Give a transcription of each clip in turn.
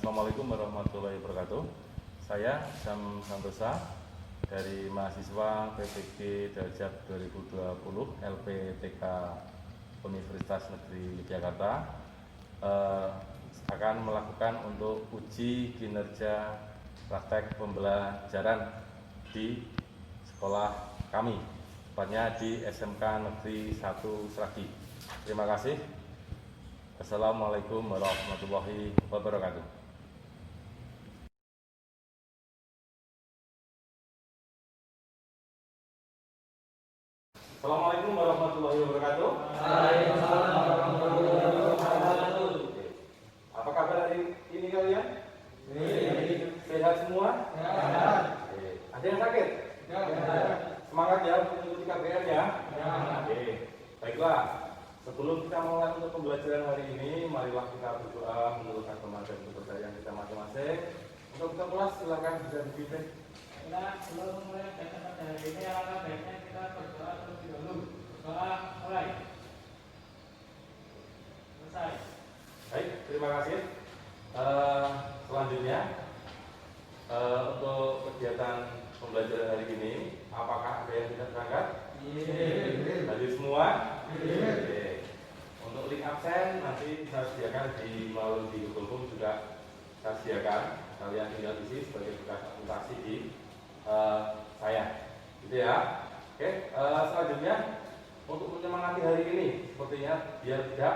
Assalamualaikum warahmatullahi wabarakatuh. Saya Sam Santosa dari mahasiswa PPG Derajat 2020 LPTK Universitas Negeri Yogyakarta akan melakukan untuk uji kinerja praktek pembelajaran di sekolah kami, tepatnya di SMK Negeri 1 Sragi. Terima kasih. Assalamualaikum warahmatullahi wabarakatuh. Assalamualaikum warahmatullahi wabarakatuh. Waalaikumsalam warahmatullahi wabarakatuh. Apa kabar hari ini kalian? Sehat semua? Sehat. Ada yang sakit? Sehat. Semangat ya untuk mengikuti KBR ya. Baiklah. Sebelum kita mulai untuk pembelajaran hari ini, marilah kita berdoa menurut agama dan kepercayaan kita masing-masing. Untuk kita kelas silakan bisa dipimpin. Sebelum mulai belajar pada hari ini, alangkah baiknya kita berdoa terlebih dahulu. Berdoa mulai. Selesai. Baik, terima kasih. Selanjutnya untuk kegiatan pembelajaran hari ini, apakah ada yang tidak berangkat? Hadir semua? Untuk link absen nanti saya sediakan di melalui di Google Form juga saya sediakan. Kalian tinggal isi sebagai bekas akuntansi di saya, gitu ya. Oke, selanjutnya untuk menyemangati hari ini, sepertinya biar tidak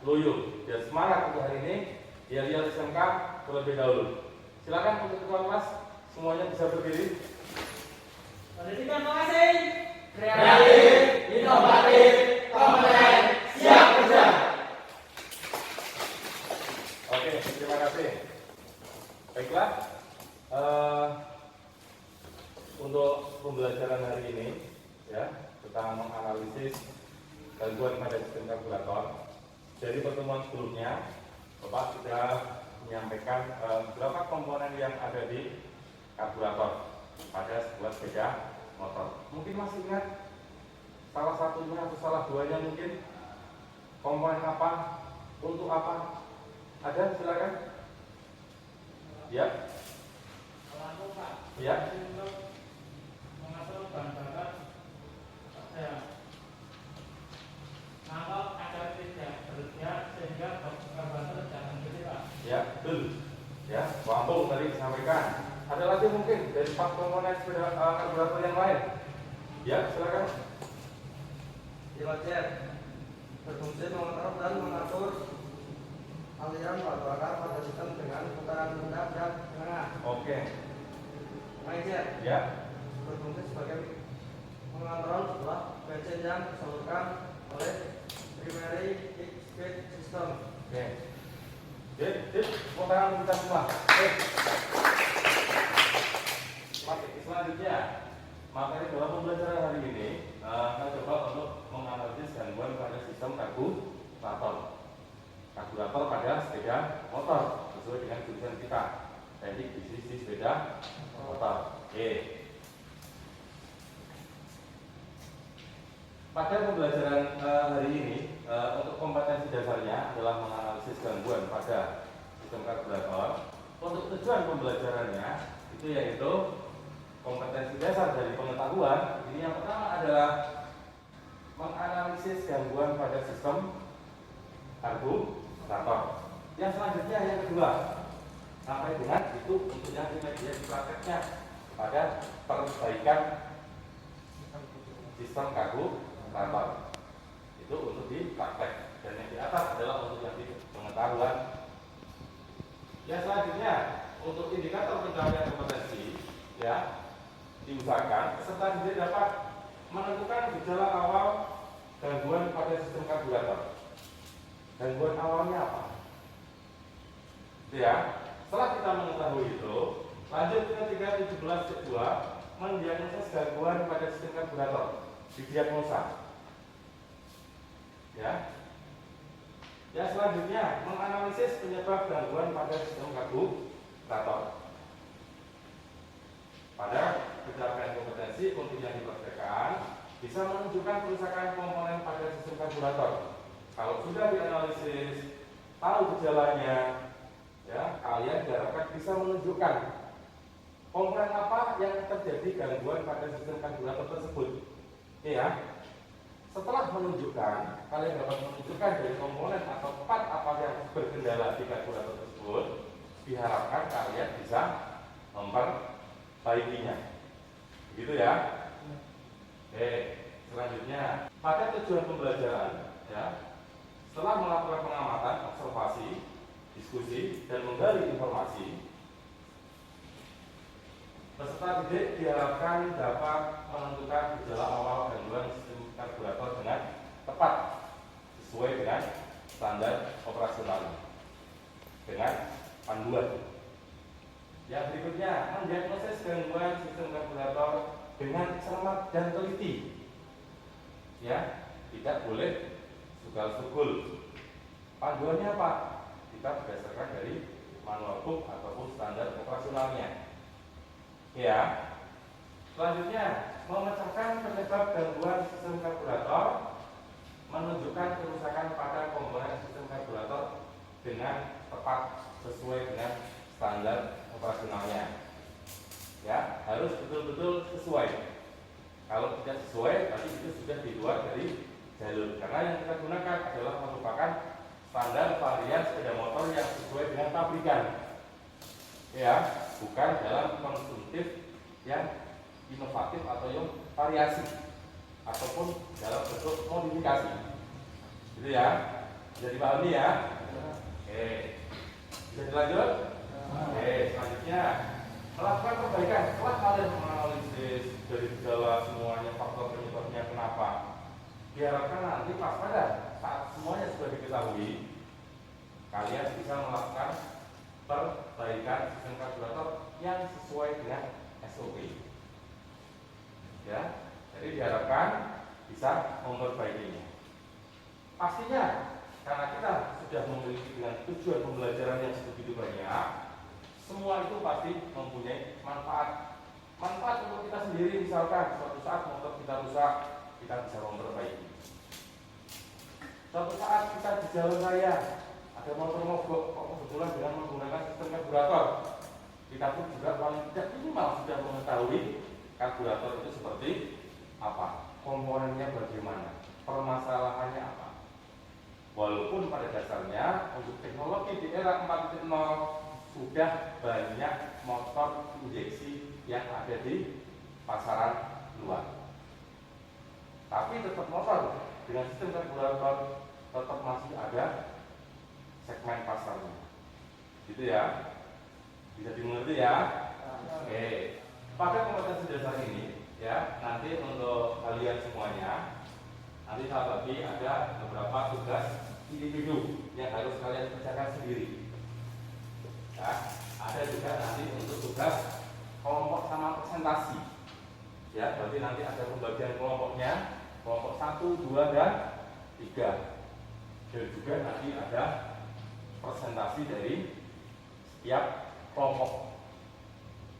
loyo, biar semangat untuk hari ini, biar lihat SMK terlebih dahulu. Silakan untuk ketua kelas semuanya bisa berdiri. Terima kasih. Kreatif, inovatif, kompeten, siap kerja. Oke, terima kasih. Baiklah, untuk pembelajaran hari ini, ya, kita menganalisis gangguan pada sistem karburator. Dari pertemuan sebelumnya, Bapak sudah menyampaikan beberapa komponen yang ada di karburator pada sebuah sepeda motor. Mungkin masih ingat salah satunya atau salah duanya mungkin komponen apa, untuk apa? Ada, silakan. Ya. Lampu Pak. Ya. Untuk mengatur bahan bakar maka agar tidak berlebihan sehingga karburator jangan gede Pak. Ya, betul. Ya, lampu tadi disampaikan. Ada lagi mungkin dari 4 komponen sepeda karburator yang lain. Ya, silakan. Pilot berfungsi mengontrol dan mengatur aliran bahan bakar pada sistem dengan putaran rendah dan tengah. Oke. Mindset Ya. berfungsi sebagai mengontrol sebuah bensin yang disalurkan oleh primary feed system. Oke. Jadi, putaran kita semua. Oke. Selanjutnya, materi dalam pembelajaran hari ini kita coba untuk menganalisis gangguan pada sistem karburator pada sepeda motor sesuai dengan jurusan kita, teknik bisnis di sepeda motor. Oke. Pada pembelajaran hari ini, untuk kompetensi dasarnya adalah menganalisis gangguan pada sistem karburator. Untuk tujuan pembelajarannya itu yaitu kompetensi dasar dari pengetahuan. Ini yang pertama adalah menganalisis gangguan pada sistem karburator. Yang selanjutnya yang kedua, sampai dengan itu untuk yang media prakteknya pada perbaikan sistem karburator. Itu untuk di praktek, dan yang di atas adalah untuk yang di pengetahuan. Yang selanjutnya untuk indikator pencapaian kompetensi, ya, diusahakan peserta didik dapat menentukan gejala awal gangguan pada sistem karburator. Gangguan awalnya apa? Ya, setelah kita mengetahui itu, lanjut ke 317.2 mendiagnosis gangguan pada sistem karburator, didiagnosa. Ya. Yang selanjutnya menganalisis penyebab gangguan pada sistem karburator. Pada pencapaian kompetensi untuk yang dipraktekkan bisa menunjukkan kerusakan komponen pada sistem karburator. Kalau sudah dianalisis, tahu gejalanya, ya, kalian diharapkan bisa menunjukkan komponen apa yang terjadi gangguan pada sistem karburator tersebut. Oke ya. Setelah menunjukkan, kalian dapat menunjukkan dari komponen atau part apa yang berkendala di karburator tersebut, diharapkan kalian bisa memperbaikinya. Begitu ya. Oke, selanjutnya pada tujuan pembelajaran, ya, setelah melakukan pengamatan, observasi, diskusi, dan menggali informasi, peserta didik diharapkan dapat menentukan gejala awal gangguan sistem karburator dengan tepat sesuai dengan standar operasional dengan panduan. Yang berikutnya, mendiagnosis gangguan sistem karburator dengan cermat dan teliti. Ya, tidak boleh sugal-sugul. Panduannya apa? Kita berdasarkan dari manual book ataupun standar operasionalnya. Ya. Selanjutnya, memecahkan penyebab gangguan sistem karburator, menunjukkan kerusakan pada komponen sistem karburator dengan tepat sesuai dengan standar operasionalnya. Ya, harus betul-betul sesuai. Kalau tidak sesuai, berarti itu sudah di luar dari jalur. Karena yang kita gunakan adalah merupakan standar varian sepeda motor yang sesuai dengan pabrikan. Ya, bukan dalam konsumtif yang inovatif atau yang variasi ataupun dalam bentuk modifikasi. Gitu ya. Bisa dipahami ya? Oke. Bisa dilanjut? Oke, selanjutnya melakukan perbaikan. Setelah kalian menganalisis dari segala semuanya faktor penyebabnya kenapa, diharapkan nanti pas pada saat semuanya sudah diketahui, kalian bisa melakukan perbaikan sistem karburator yang sesuai dengan SOP. Ya, jadi diharapkan bisa memperbaikinya. Pastinya karena kita sudah memiliki dengan tujuan pembelajaran yang begitu banyak, semua itu pasti mempunyai manfaat. Manfaat untuk kita sendiri, misalkan suatu saat motor kita rusak, kita bisa memperbaiki. Suatu saat kita di jalan raya ada motor mogok, kok kebetulan dengan menggunakan sistem karburator, kita pun juga paling tidak minimal sudah mengetahui karburator itu seperti apa, komponennya bagaimana, permasalahannya apa. Walaupun pada dasarnya untuk teknologi di era 4.0 sudah banyak motor injeksi yang ada di pasaran luar, tapi tetap motor dengan sistem karburator tetap masih ada segmen pasarnya, gitu ya. Bisa dimengerti ya. Oke. Pada kompetensi dasar ini, ya, nanti untuk kalian semuanya, nanti saya bagi ada beberapa tugas individu yang harus kalian kerjakan sendiri. Ya, ada juga nanti untuk tugas kelompok sama presentasi. Ya, berarti nanti ada pembagian kelompoknya, kelompok 1, 2, dan 3. Dan juga nanti ada presentasi dari setiap kelompok.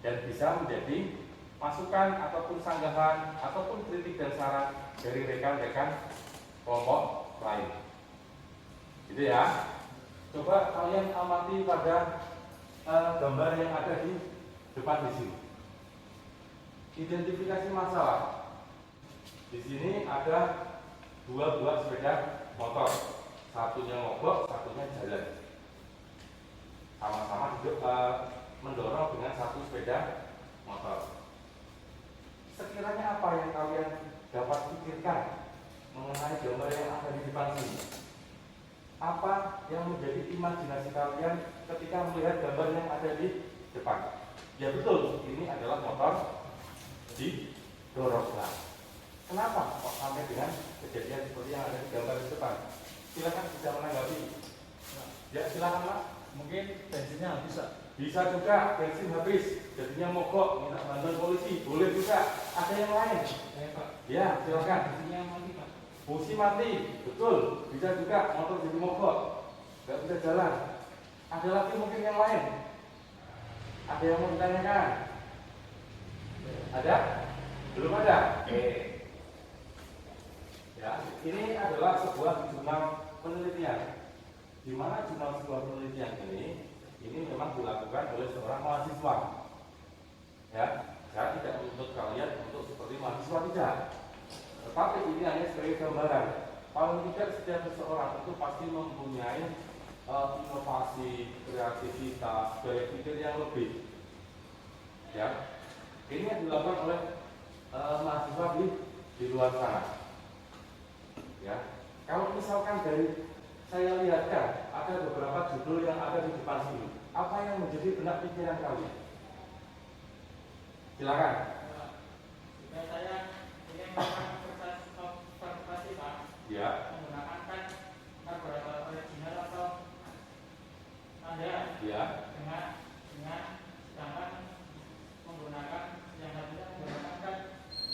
Dan bisa menjadi masukan ataupun sanggahan ataupun kritik dan saran dari rekan-rekan kelompok lain. Gitu ya. Coba kalian amati pada gambar yang ada di depan di sini. Identifikasi masalah. Di sini ada 2 buah sepeda motor, satunya mogok, satunya jalan. Sama-sama hidup mendorong dengan satu sepeda motor. Sekiranya apa yang kalian dapat pikirkan mengenai gambar yang ada di depan sini? Apa yang menjadi imajinasi kalian ketika melihat gambar yang ada di depan? Ya betul, ini adalah motor didorong. Kenapa kok sampai dengan kejadian seperti yang ada di gambar di depan? Silakan bisa menanggapi. Ya silakan Mas. Mungkin bensinnya habis, Pak. Bisa juga bensin habis, jadinya mogok, minta bantuan polisi. Boleh juga. Ada yang lain? Pak. Ya silakan. Bensinnya mati, Pak. Busi mati, betul. Bisa juga motor jadi mogok, nggak bisa jalan. Ada lagi mungkin yang lain? Ada yang mau ditanyakan? Ada? Belum ada? Oke. Ya, ini adalah sebuah jurnal penelitian. Di mana jurnal sebuah penelitian ini ini memang dilakukan oleh seorang mahasiswa. Ya, saya tidak menuntut kalian untuk seperti mahasiswa, tidak. Tetapi ini hanya sebagai gambaran. Paling tidak setiap seseorang itu pasti mempunyai inovasi, kreativitas, gaya pikir yang lebih. Ya, ini yang dilakukan oleh mahasiswa di luar sana. Ya, kalau misalkan dari saya lihatkan ada beberapa judul yang ada di depan sini, apa yang menjadi benak pikiran kalian? Silakan. Jika saya ingin melakukan proses observasi, Pak, Ya. menggunakan kan karburator original atau Anda Ya. dengan sedangkan menggunakan yang satunya menggunakan kan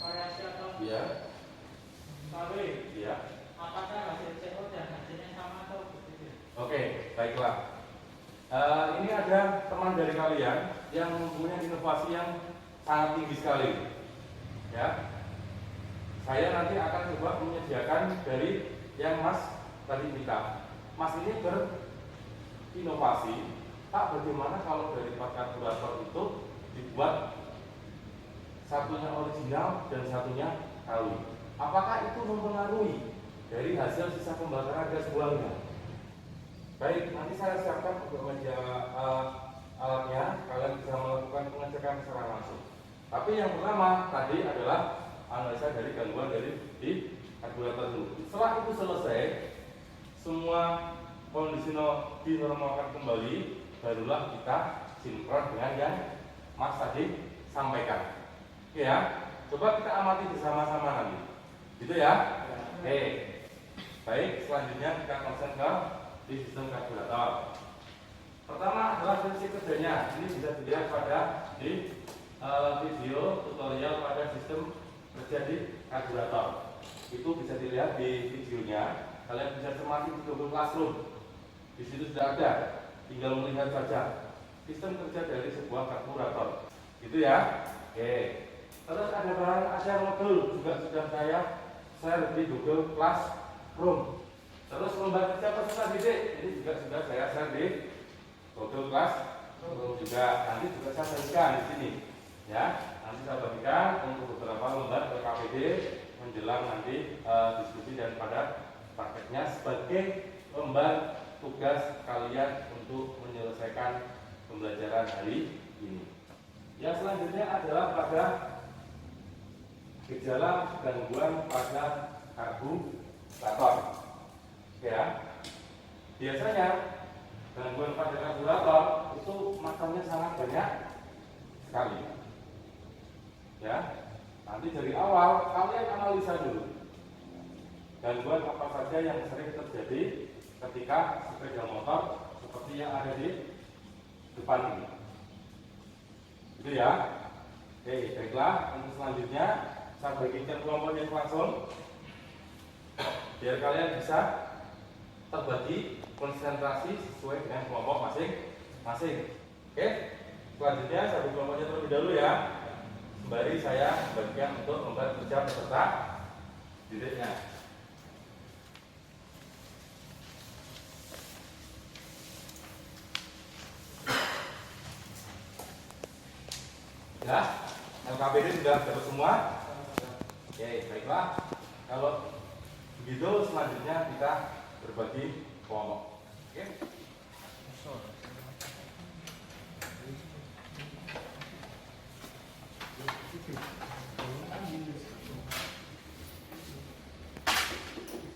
variasi atau Ya. KW. Ya. Apakah hasil CO dan hasilnya sama atau berbeda? Oke, baiklah. Ini ada teman dari kalian yang mempunyai inovasi yang sangat tinggi sekali. Ya. Saya nanti akan coba menyediakan dari yang Mas tadi minta. Mas ini berinovasi, Pak, bagaimana kalau dari part karburator itu dibuat satunya original dan satunya KW? Apakah itu mempengaruhi dari hasil sisa pembakaran gas buangnya? Baik, nanti saya siapkan untuk media alatnya, kalian bisa melakukan pengecekan secara langsung. Tapi yang pertama tadi adalah analisa dari gangguan di karburator dulu. Setelah itu selesai, semua kondisi dinormalkan kembali, barulah kita sinkron dengan yang Mas tadi sampaikan. Oke ya, coba kita amati bersama-sama nanti. Gitu ya? Oke. Baik, selanjutnya kita konsen ke di sistem karburator. Pertama adalah prinsip kerjanya. Ini bisa dilihat pada di video tutorial pada sistem kerja di karburator. Itu bisa dilihat di videonya. Kalian bisa cermati di Google Classroom. Di situ sudah ada. Tinggal melihat saja sistem kerja dari sebuah karburator. Gitu ya. Oke. Terus ada modul juga sudah saya share di Google Classroom. Terus lomba kerja peserta didik ini juga sudah saya share di Google Classroom juga. Nanti juga saya bagikan di sini. Ya, nanti saya bagikan untuk beberapa lomba KPD menjelang nanti diskusi dan pada prakteknya sebagai lembar tugas kalian untuk menyelesaikan pembelajaran hari ini. Yang selanjutnya adalah pada gejala gangguan pada karburator. Ya, biasanya gangguan pada karburator itu makannya sangat banyak sekali. Ya, nanti dari awal kalian analisa dulu gangguan apa saja yang sering terjadi ketika sepeda motor seperti yang ada di depan ini. Gitu ya. Oke, baiklah. Untuk selanjutnya saya bagikan kelompoknya langsung biar kalian bisa terbagi konsentrasi sesuai dengan kelompok masing-masing. Oke, selanjutnya saya bagi kelompoknya terlebih dahulu ya. Sembari saya bagikan untuk lembar kerja peserta didiknya. Ya, LKPD sudah dapat semua. Oke, baiklah. Kalau begitu selanjutnya kita berbagi kelompok. Oke.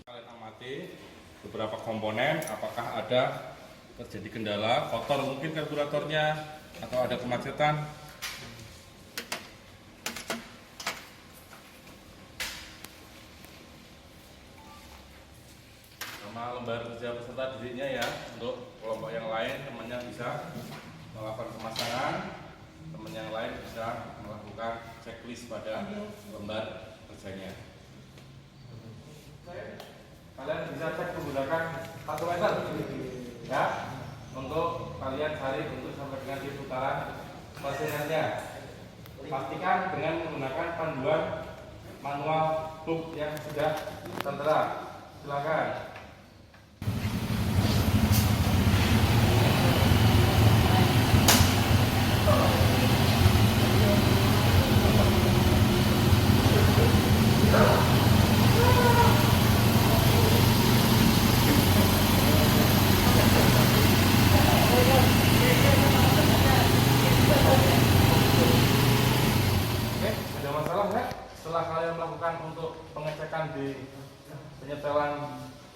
Kalian amati beberapa komponen, apakah ada terjadi kendala, kotor mungkin karburatornya atau ada kemacetan. Sama lembar kerja peserta didiknya ya, untuk kelompok yang lain temannya bisa melakukan pemasangan, teman yang lain bisa melakukan checklist pada lembar kerjanya. Kalian bisa cek menggunakan kalkulator ya, untuk kalian cari untuk sampai dengan di putaran persennya. Pastikan dengan menggunakan panduan manual book yang sudah tertera. Silakan.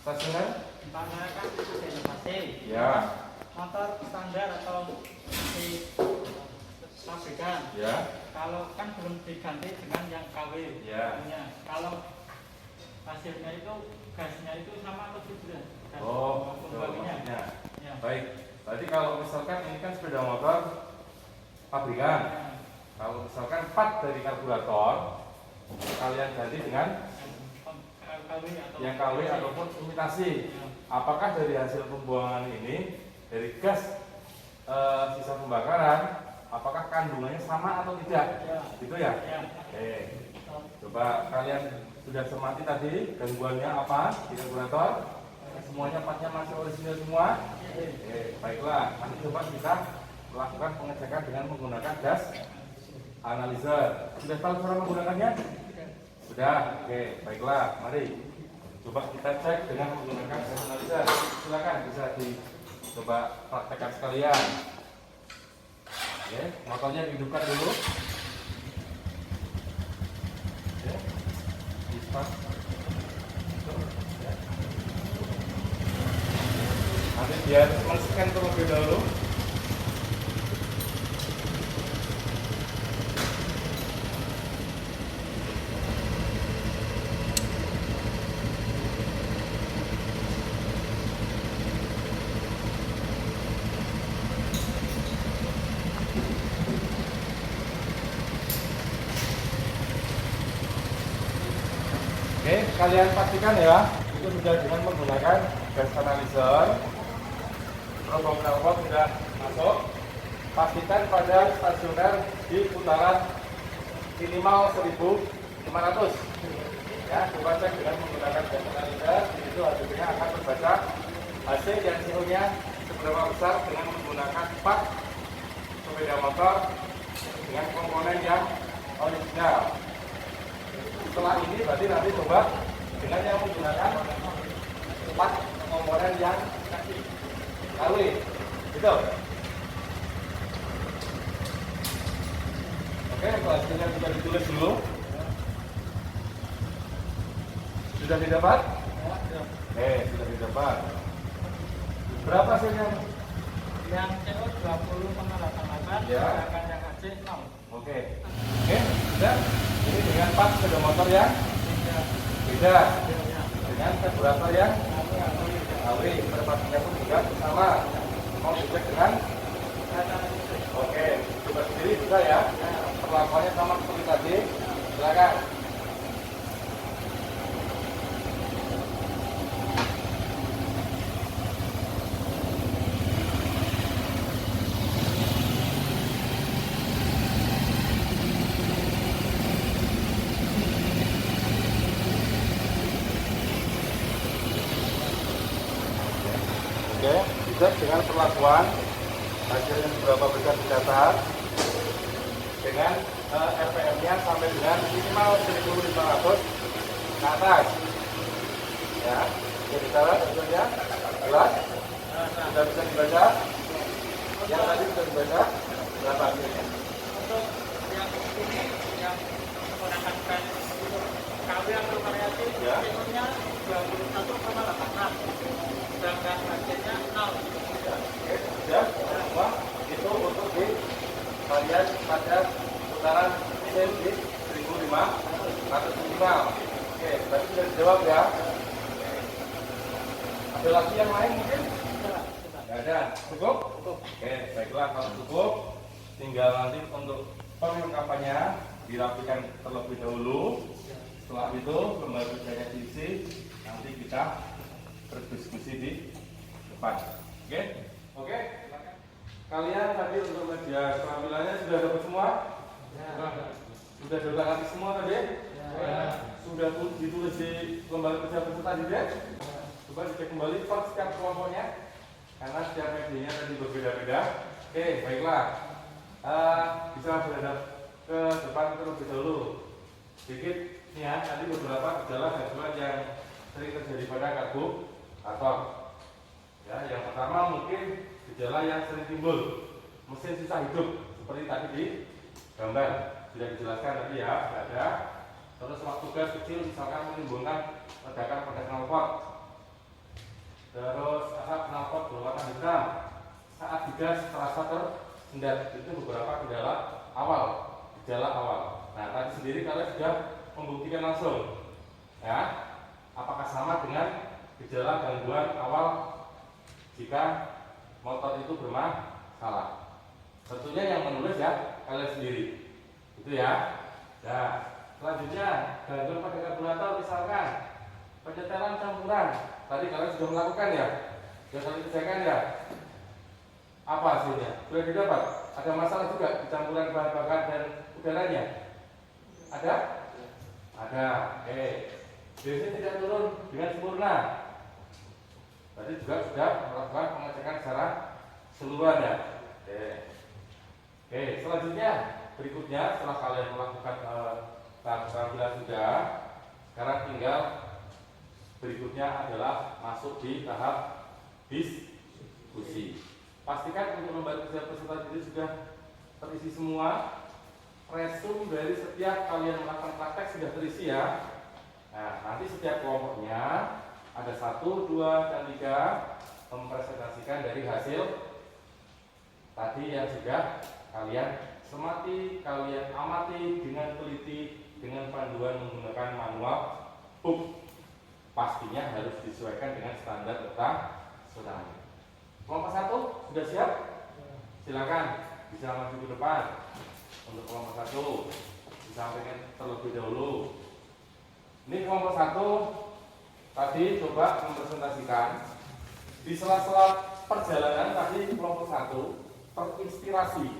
stasioner? Umpamanya kan itu inovasi. Ya. Motor standar atau di pabrikan. Ya. Kalau kan belum diganti dengan yang KW. Ya. Punya. Kalau hasilnya itu gasnya itu sama atau tidak? Gas Oh, pembuangannya. maksudnya. Ya. Baik. Berarti kalau misalkan ini kan sepeda motor pabrikan. Ya. Kalau misalkan part dari karburator kalian ganti dengan KW atau yang KW ataupun imitasi. Ya. Apakah dari hasil pembuangan ini dari gas sisa pembakaran, apakah kandungannya sama atau tidak? Ya. Gitu ya? Ya. Oke. Coba kalian sudah cermati tadi gangguannya apa di karburator? Semuanya partnya masih orisinil semua? Oke, baiklah. Nanti coba kita melakukan pengecekan dengan menggunakan gas analyzer. Sudah tahu cara menggunakannya? Sudah. Oke, baiklah. Mari coba kita cek dengan menggunakan gas analyzer. Silakan bisa dicoba praktekkan sekalian. Oke, motornya dihidupkan dulu. Oke, di start. Nanti biar men-scan terlebih dahulu. Oke, kalian pastikan ya, itu sudah dengan menggunakan gas analyzer. Robot sudah masuk. Pastikan pada stasioner di putaran minimal 1500. Ya, coba cek dengan menggunakan gas analyzer. Di situ hasilnya akan terbaca AC dan suhunya seberapa besar dengan menggunakan part sepeda motor dengan komponen yang original. Setelah ini berarti nanti coba dengan yang menggunakan part komponen yang KW, gitu. Oke, hasilnya sudah ditulis dulu. Sudah didapat? Sudah didapat. Berapa hasilnya? Yang CO 20,88, Ya. sedangkan yang HC 0. Oke, sudah. Ini dengan part sepeda motor yang beda, dengan karburator yang KW, perpatunya pun juga sama. Mau dicek dengan? Oke, coba sendiri juga ya. Perlakuannya sama seperti tadi. Silakan. Oke, dicek dengan perlakuan hasilnya seberapa besar dicatat dengan RPM-nya sampai dengan minimal 1500 ke atas. Ya, jadi cara hasilnya jelas, sudah bisa dibaca. Yang tadi sudah dibaca berapa hasilnya? Untuk yang ini yang menggunakan gas KW atau variasi, Ya. CO-nya 21,86, sedangkan HC-nya 0. Ya, oke, sudah semua itu untuk di varian pada putaran mesin di 1500 minimal. Oke, berarti sudah dijawab ya. Ada lagi yang lain mungkin? Nggak ada. Cukup? Oke, baiklah kalau cukup, tinggal nanti untuk perlengkapannya dirapikan terlebih dahulu. Setelah itu lembar kerjanya diisi, nanti kita berdiskusi di depan. Oke? Oke, silakan. Kalian tadi untuk media keterampilannya sudah dapat semua? Sudah dapat semua tadi? Sudah ditulis di lembar kerja peserta didik? Coba dicek kembali per setiap kelompoknya, karena setiap medianya tadi berbeda-beda. Oke, baiklah. Bisa berhadap ke depan terlebih dahulu. Sedikit nih ya, tadi beberapa gejala-gejala yang sering terjadi pada karburator. Ya, yang pertama mungkin gejala yang sering timbul, mesin susah hidup, seperti tadi di gambar sudah dijelaskan tadi ya, ada. Terus waktu gas kecil misalkan menimbulkan ledakan pada knalpot. terus asap knalpot berwarna hitam saat digas terasa tersendat. Itu beberapa gejala awal. Nah, tadi sendiri kalian sudah membuktikan langsung, ya. Apakah sama dengan gejala gangguan awal jika motor itu bermasalah? Tentunya yang menulis ya kalian sendiri, itu ya. Nah, selanjutnya gangguan pada karburator, misalkan penyetelan campuran. Tadi kalian sudah melakukan ya, sudah kalian kerjakan ya. Apa hasilnya? Sudah didapat? Ada masalah juga di campuran bahan bakar dan udaranya? Ada? Ada. Oke. Biasanya tidak turun dengan sempurna. Tadi juga sudah melakukan pengecekan secara keseluruhan ya. Oke. Selanjutnya berikutnya setelah kalian melakukan tampilan sudah, sekarang tinggal berikutnya adalah masuk di tahap diskusi. Pastikan untuk lembar kerja peserta didik sudah terisi semua. Resume dari setiap kalian melakukan praktek sudah terisi ya. Nah, nanti setiap kelompoknya ada 1, 2, dan 3 mempresentasikan dari hasil tadi yang sudah kalian semati, kalian amati dengan teliti dengan panduan menggunakan manual book. Pastinya harus disesuaikan dengan standar internasional. Kelompok 1 sudah siap? Silakan bisa maju ke depan. Untuk kelompok 1 disampaikan terlebih dahulu. Ini kelompok 1 tadi coba mempresentasikan di sela-sela perjalanan tadi kelompok 1 terinspirasi.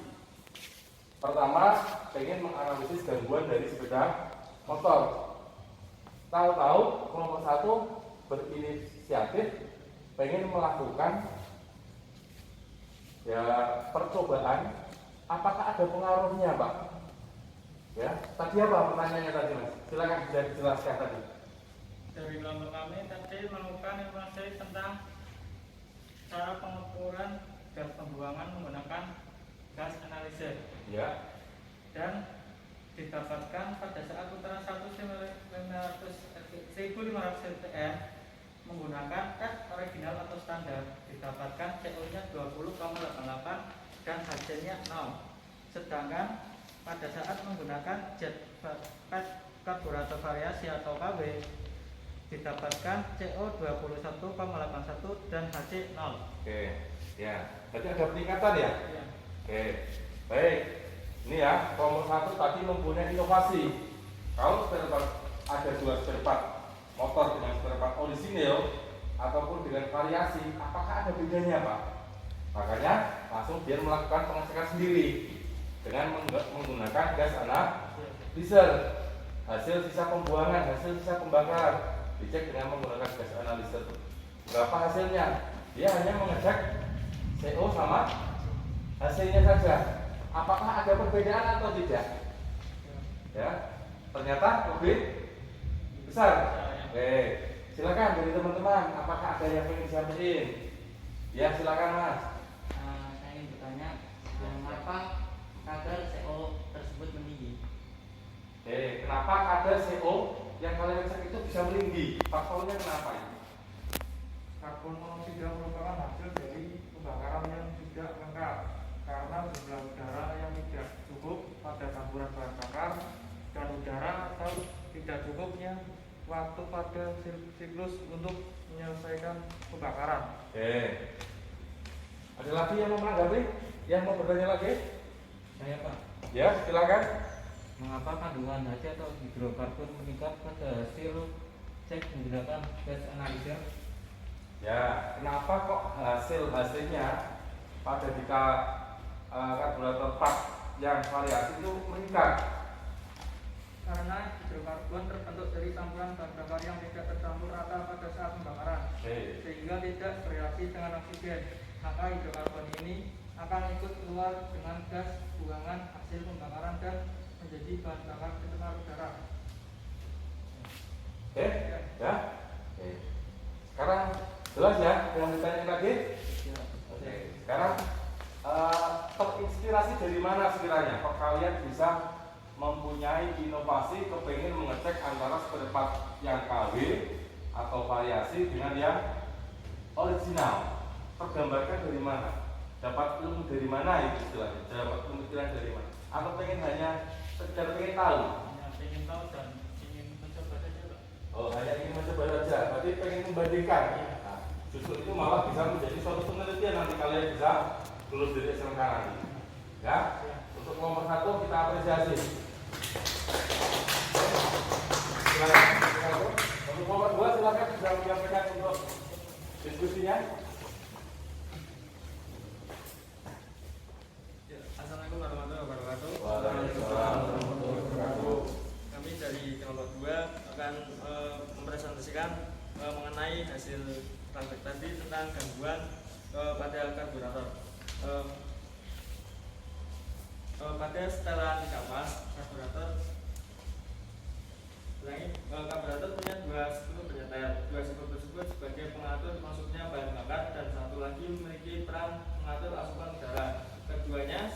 Pertama, pengen menganalisis gangguan dari sepeda motor. Tahu-tahu kelompok 1 berinisiatif pengen melakukan ya percobaan. Apakah ada pengaruhnya, Pak? Ya, tadi apa pertanyaannya tadi, Mas? Silakan bisa dijelaskan tadi. Dari kelompok kami tadi melakukan informasi tentang cara pengukuran gas pembuangan menggunakan gas analisis. Ya. Dan didapatkan pada saat putaran 1500 rpm menggunakan cat original atau standar didapatkan CO-nya 20,88 dan hasilnya 0. Sedangkan pada saat menggunakan jet karburator variasi atau KW didapatkan CO 21,81 dan HC 0. Oke, ya. Berarti ada peningkatan ya? Ya. Oke, baik. Ini ya, kelompok 1 tadi mempunyai inovasi. Kalau spare part ada 2 spare part motor dengan spare part orisinil ataupun dengan variasi, apakah ada bedanya, Pak? Makanya langsung dia melakukan pengecekan sendiri dengan menggunakan gas analyzer. Hasil sisa pembuangan, hasil sisa pembakaran dicek dengan menggunakan gas analyzer. Berapa hasilnya? Dia hanya mengecek CO sama hasilnya saja. Apakah ada perbedaan atau tidak? Ya, ternyata lebih besar. Oke, silakan dari teman-teman. Apakah ada yang ingin disampaikan? Ya, silakan Mas. Saya ingin bertanya, mengapa kadar CO tersebut meninggi? Oke, kenapa kadar CO yang kalian cek itu bisa meninggi? Faktornya kenapa ini? Karbon monoksida merupakan hasil dari pembakaran yang tidak lengkap karena jumlah udara yang tidak cukup pada campuran bahan bakar dan udara atau tidak cukupnya waktu pada siklus untuk menyelesaikan pembakaran. Oke. Ada lagi yang mau menanggapi? Yang mau bertanya lagi? Saya Pak, Ya, silakan. mengapa kandungan HC atau hidrokarbon meningkat pada hasil cek menggunakan gas analisis? Ya, kenapa kok hasilnya pada jika karburator part yang variasi itu meningkat? Karena hidrokarbon terbentuk dari campuran bahan bakar yang tidak tercampur rata pada saat pembakaran, sehingga tidak bereaksi dengan oksigen. Maka hidrokarbon ini akan ikut keluar dengan gas buangan hasil pembakaran dan menjadi bahan bakar pencemar udara. Oke, ya. Oke. Sekarang jelas ya, yang ditanya lagi? Oke. Sekarang terinspirasi dari mana sekiranya? Kok kalian bisa mempunyai inovasi kepengen mengecek antara spare part yang KW atau variasi dengan yang original, tergambarkan dari mana, dapat ilmu dari mana itu istilahnya, dapat pemikiran dari mana, atau pengen hanya sekedar pengen tahu? Ingin tahu dan ingin mencoba saja, Pak. Oh, hanya ingin mencoba saja, berarti pengen membandingkan. Nah, justru itu malah bisa menjadi suatu penelitian, nanti kalian bisa lulus dari SMK nanti. Ya, untuk kelompok 1 kita apresiasi. Silakan. Untuk kelompok 2 silakan sudah menyampaikan untuk diskusinya. Assalamualaikum warahmatullahi wabarakatuh. Waalaikumsalam warahmatullahi wabarakatuh. Kami dari kelompok 2 akan mempresentasikan mengenai hasil praktek tadi tentang gangguan pada karburator. Pada setelan kapas karburator karburator punya dua skru penyetel. Dua skru tersebut sebagai pengatur masuknya bahan bakar dan satu lagi memiliki peran mengatur asupan udara. Keduanya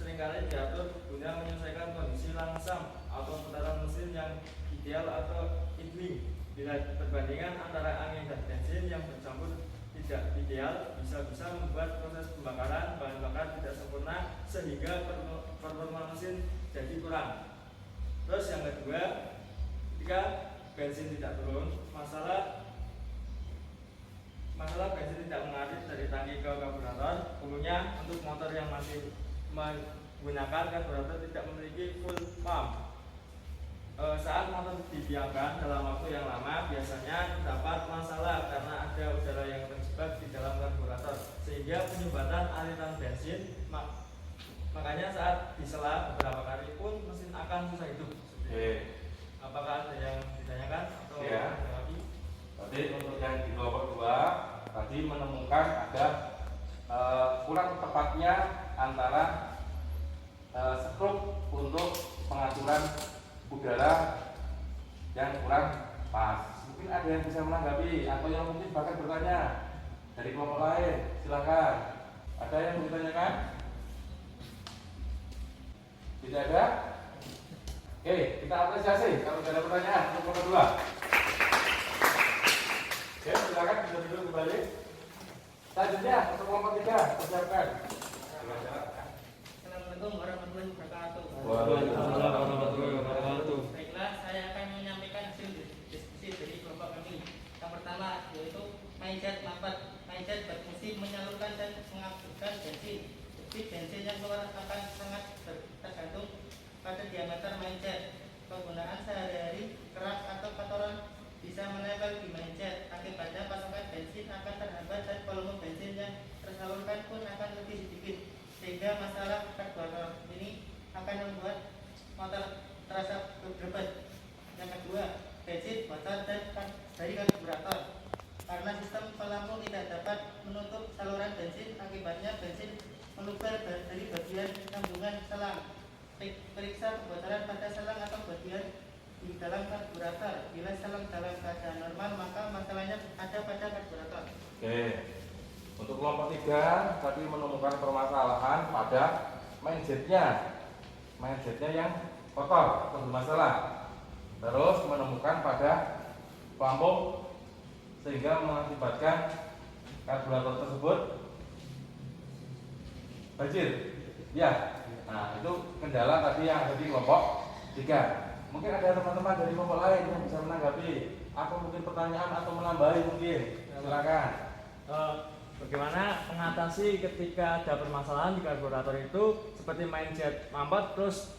seringkali diatur guna menyelesaikan kondisi langsam atau putaran mesin yang ideal atau idling. Bila perbandingan antara angin dan bensin yang bercampur tidak ideal, bisa-bisa membuat proses pembakaran bahan bakar tidak sempurna sehingga performa mesin jadi kurang. Terus yang kedua, ketika bensin tidak turun, masalah bensin tidak mengalir dari tangki ke karburator. Umumnya untuk motor yang masih menggunakan karburator tidak memiliki full pump. Saat motor didiamkan dalam waktu yang lama, biasanya terdapat masalah karena ada udara yang terjebak di dalam karburator sehingga penyumbatan aliran bensin. Makanya saat disela beberapa kali pun mesin akan susah hidup. Apakah ada yang ditanyakan atau lagi? Berarti untuk yang di kelompok 2 tadi menemukan ada kurang tepatnya antara skrup untuk pengaturan udara yang kurang pas. Mungkin ada yang bisa menanggapi atau yang mungkin bahkan bertanya dari kelompok lain. Silakan. Ada yang mau ditanyakan? Tidak ada? Oke, kita apresiasi kalau tidak ada pertanyaan untuk kelompok 2. Oke, silakan bisa duduk kembali. Selanjutnya untuk kelompok 3, persiapkan. Assalamualaikum warahmatullahi wabarakatuh. Waalaikumsalam warahmatullahi wabarakatuh. Baiklah, saya akan menyampaikan hasil diskusi dari kelompok kami. Yang pertama yaitu mindset lambat. Mindset berfungsi menyalurkan dan mengaktifkan bensin. Jadi bensin yang keluar akan sangat tergantung pada diameter mindset. Penggunaan sehari-hari keras atau kotoran bisa menempel di mindset. Akibatnya pasokan bensin akan terhambat dan volume bensin yang tersalurkan pun akan lebih sedikit, sehingga masalah karburator ini akan membuat motor terasa berbet. Yang kedua, bensin bocor dari karburator karena sistem pelampung tidak dapat menutup saluran bensin. Akibatnya bensin meluber dari bagian sambungan selang. Periksa kebocoran pada selang atau bagian di dalam karburator. Bila selang dalam keadaan normal, maka masalahnya ada pada karburator. Oke. Untuk kelompok 3 tadi menemukan permasalahan pada mindsetnya yang kotor atau bermasalah. Terus menemukan pada pelampung sehingga mengakibatkan karburator tersebut banjir. Ya. Nah, itu kendala tadi yang ada di kelompok 3. Mungkin ada teman-teman dari kelompok lain yang bisa menanggapi atau mungkin pertanyaan atau menambahi mungkin. Silakan. Bagaimana mengatasi ketika ada permasalahan di karburator itu seperti mindset lambat terus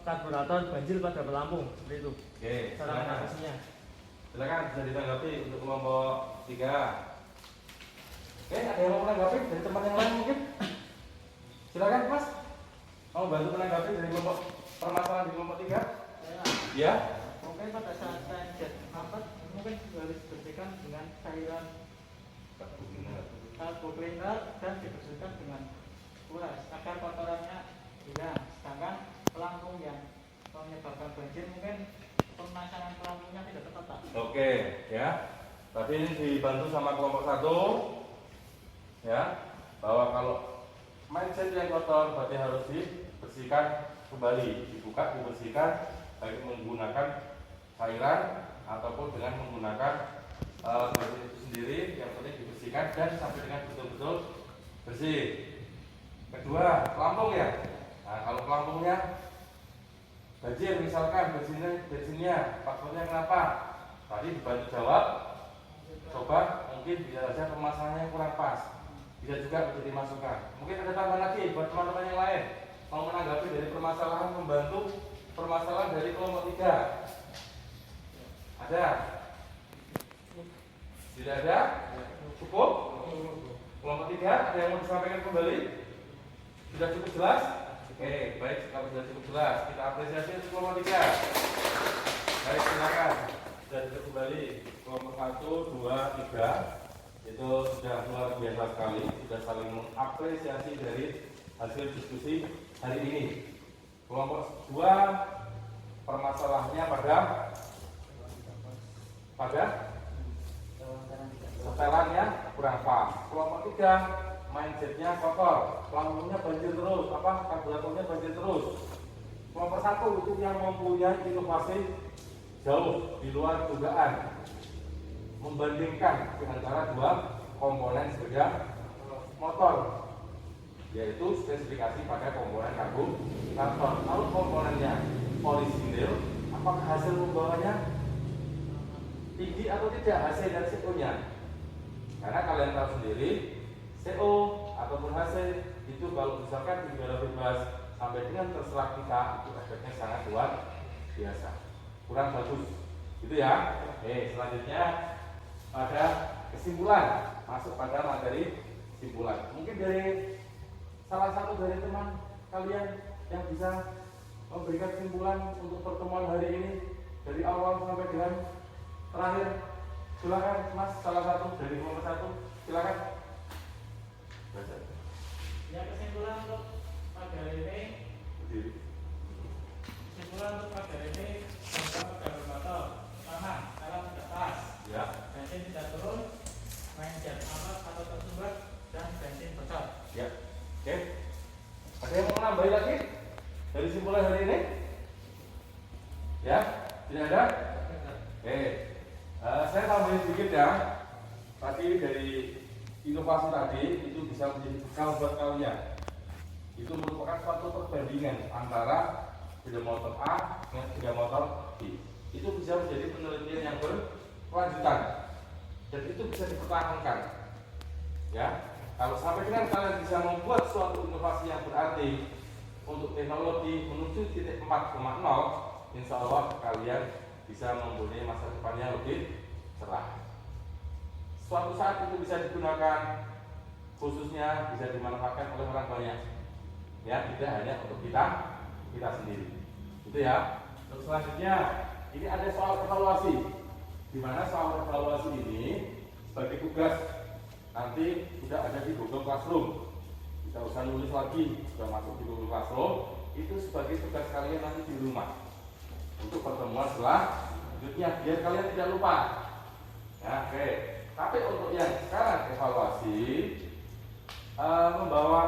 karburator banjir pada pelampung seperti itu. Oke, Cara mengatasinya. silakan bisa ditanggapi untuk kelompok 3. Oke, ada yang mau menanggapi dari teman yang lain mungkin? Silakan Mas. Mau bantu menanggapi dari kelompok permasalahan di kelompok 3? Ya. Mungkin pada saat mindset lambat mungkin harus dibersihkan dengan cairan karbo cleaner dan dibersihkan dengan kuras agar kotorannya hilang. Sedangkan pelampung yang menyebabkan banjir mungkin pemasangan pelampungnya tidak tepat, Pak. Oke, ya. Tadi ini dibantu sama kelompok 1. Ya, bahwa kalau mindset yang kotor berarti harus dibersihkan kembali, dibuka, dibersihkan baik menggunakan cairan ataupun dengan menggunakan garis itu sendiri yang penting dibersihkan dan sampai dengan betul-betul bersih. Kedua, pelampung ya. Nah, kalau pelampungnya banjir misalkan bensinnya faktornya kenapa? Tadi dibantu jawab. Coba mungkin bisa saja pemasangannya kurang pas. Bisa juga menjadi masukan. Mungkin ada tambahan lagi buat teman-teman yang lain mau menanggapi dari permasalahan, membantu permasalahan dari kelompok 3. Ada? Tidak ada? Cukup? Kelompok 3 ada yang mau disampaikan kembali? Sudah cukup jelas? Oke, baik, kalau sudah cukup jelas kita apresiasi untuk kelompok 3. Baik, silakan. Sudah cukup kembali. Kelompok 1, 2, 3 itu sudah luar biasa sekali, sudah saling mengapresiasi dari hasil diskusi hari ini. Kelompok 2 permasalahannya pada setelannya kurang pas. Kelompok 3 mindsetnya kotor, pelampungnya banjir terus, karburatornya banjir terus. Kelompok 1 itu yang mempunyai inovasi jauh di luar dugaan, membandingkan antara dua komponen sepeda motor, yaitu spesifikasi pada komponen karburator. Kalau komponennya polisinil, apakah hasil membawanya tinggi atau tidak hasil dari CO-nya? Karena kalian tahu sendiri, CO ataupun hasil itu kalau misalkan di udara bebas sampai dengan terserah kita, itu efeknya sangat luar biasa, kurang bagus, gitu ya. Selanjutnya pada kesimpulan, masuk pada materi kesimpulan. Mungkin dari salah satu dari teman kalian yang bisa memberikan kesimpulan untuk pertemuan hari ini dari awal sampai dengan terakhir. Silakan Mas, salah satu dari kelompok 1, silakan. Baca. Ya, kesimpulan untuk pada ini. Kesimpulan untuk pada ini tentang karburator. Pertama, alat tidak pas. Ya. Bensin tidak turun, mindset alat atau tersumbat, dan bensin bocor. Ya. Oke. Ada yang mau nambahin lagi dari kesimpulan hari ini? Ya, tidak ada? Oke. Saya tambahin sedikit ya. Tadi dari inovasi tadi itu bisa menjadi bekal buat kalian. Itu merupakan suatu perbandingan antara sepeda motor A dengan sepeda motor B. Itu bisa menjadi penelitian yang berkelanjutan dan itu bisa dipertahankan. Ya, kalau sampai dengan kalian bisa membuat suatu inovasi yang berarti untuk teknologi menuju titik 4.0, insya Allah kalian bisa mempunyai masa depan yang lebih cerah. Suatu saat itu bisa digunakan, khususnya bisa dimanfaatkan oleh orang banyak. Ya, tidak hanya untuk kita sendiri. Itu ya. Terus selanjutnya, ini ada soal evaluasi. Di mana soal evaluasi ini sebagai tugas nanti sudah ada di Google Classroom. Tidak usah nulis lagi, sudah masuk di Google Classroom. Itu sebagai tugas kalian nanti di rumah untuk pertemuan selanjutnya, biar kalian tidak lupa. Ya, oke. Tapi untuk yang sekarang evaluasi membawa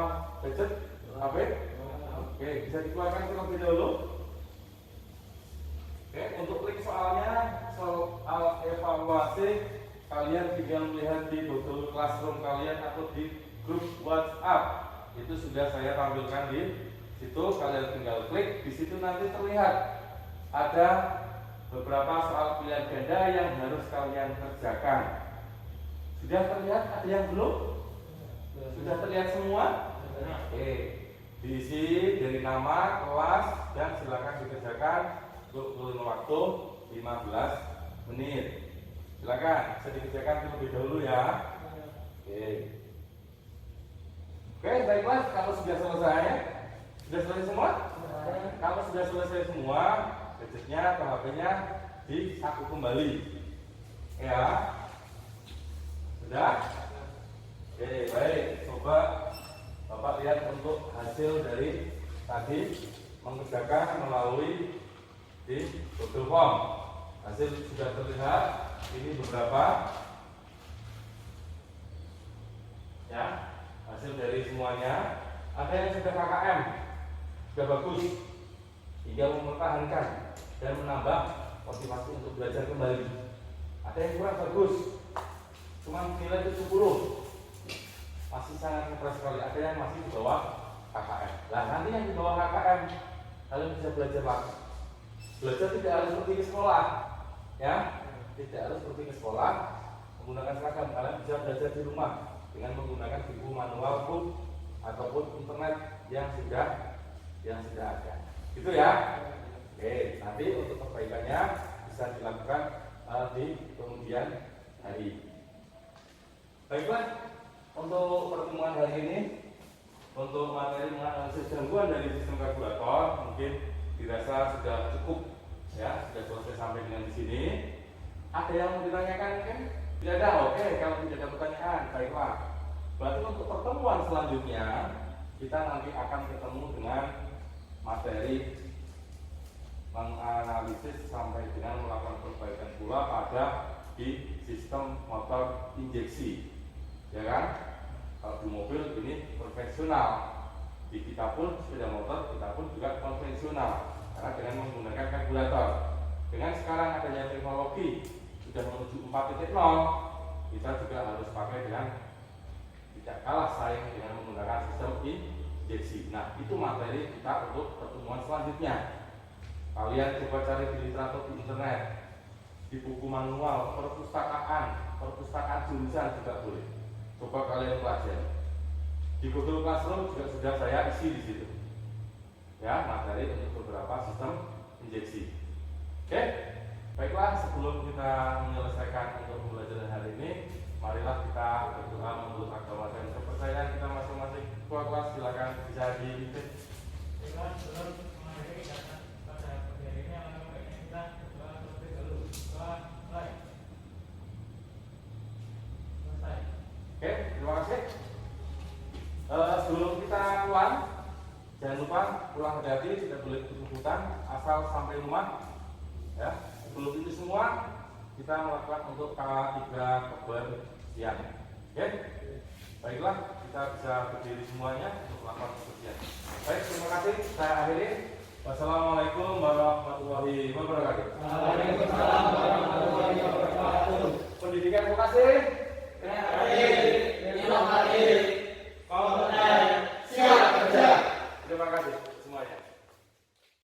gadget HP, oke, bisa dikeluarkan terlebih dahulu. Oke, untuk link soalnya, soal evaluasi kalian tinggal melihat di Google Classroom kalian atau di grup WhatsApp. Itu sudah saya tampilkan di situ. Kalian tinggal klik di situ, nanti terlihat ada beberapa soal pilihan ganda yang harus kalian kerjakan. Sudah terlihat? Ada yang belum? Sudah terlihat semua? Oke. Diisi dari nama, kelas, dan silakan dikerjakan untuk kurun waktu 15 menit. Silakan, bisa dikerjakan terlebih dahulu ya. Oke. Oke, baiklah. Kalau sudah selesai semua? Kalau sudah selesai semua, gadgetnya atau HP-nya disaku kembali. Ya. Sudah? Oke, baik. Coba Bapak lihat untuk hasil dari tadi mengerjakan melalui di Google Form. Hasil sudah terlihat. Ini beberapa. Ya, hasil dari semuanya. Ada yang sudah KKM, sudah bagus, tinggal mempertahankan dan menambah motivasi untuk belajar kembali. Ada yang kurang bagus, cuma nilai 70, masih sangat keras sekali. Ada yang masih di bawah KKM. Nah, nanti yang di bawah KKM kalian bisa belajar lagi. Belajar tidak harus pergi ke sekolah, ya, tidak harus pergi ke sekolah menggunakan seragam. Kalian bisa belajar di rumah dengan menggunakan buku manual pun ataupun internet yang sudah ada. Gitu ya. Oke, nanti untuk perbaikannya bisa dilakukan di kemudian hari. Baiklah, untuk pertemuan hari ini, untuk materi menganalisis gangguan dari sistem karburator mungkin dirasa sudah cukup, ya, sudah selesai sampai dengan di sini. Ada yang mau ditanyakan kan? Tidak ada. Oke, kalau tidak ada pertanyaan, baiklah. Berarti untuk pertemuan selanjutnya kita nanti akan ketemu dengan materi menganalisis sampai dengan melakukan perbaikan pula pada di sistem motor injeksi, ya kan? Kalau di mobil ini konvensional, di kita pun sepeda motor kita pun juga konvensional karena dengan menggunakan karburator. Dengan sekarang adanya teknologi sudah menuju 4.0, kita juga harus pakai dengan tidak kalah saing dengan menggunakan sistem injeksi. Nah, itu materi kita untuk pertemuan selanjutnya. Kalian coba cari di literatur di internet, di buku manual, perpustakaan jurusan juga boleh. Coba kalian pelajari. Di Google Classroom juga sudah saya isi di situ. Ya, materi untuk beberapa sistem injeksi. Oke, baiklah, sebelum kita menyelesaikan untuk pembelajaran hari ini, marilah kita berdoa menurut agama dan kepercayaan kita masing-masing. Keluar silakan bisa dipimpin. Baiklah, sebelum mengakhiri data pada pagi hari ini, alangkah baiknya kita berdoa terlebih dahulu. Doa mulai. Selesai. Oke, terima kasih. Sebelum kita pulang, jangan lupa pulang hati-hati, tidak boleh ikut-ikutan, asal sampai rumah. Ya, sebelum itu semua kita melakukan untuk K3 kebersihan. Oke, baiklah, kita bisa berdiri semuanya untuk melakukan kebersihan. Baik, terima kasih. Saya akhiri. Wassalamualaikum warahmatullahi wabarakatuh. Waalaikumsalam warahmatullahi wabarakatuh. Pendidikan vokasi. Inovasi, kompeten, siap kerja. Terima kasih semuanya.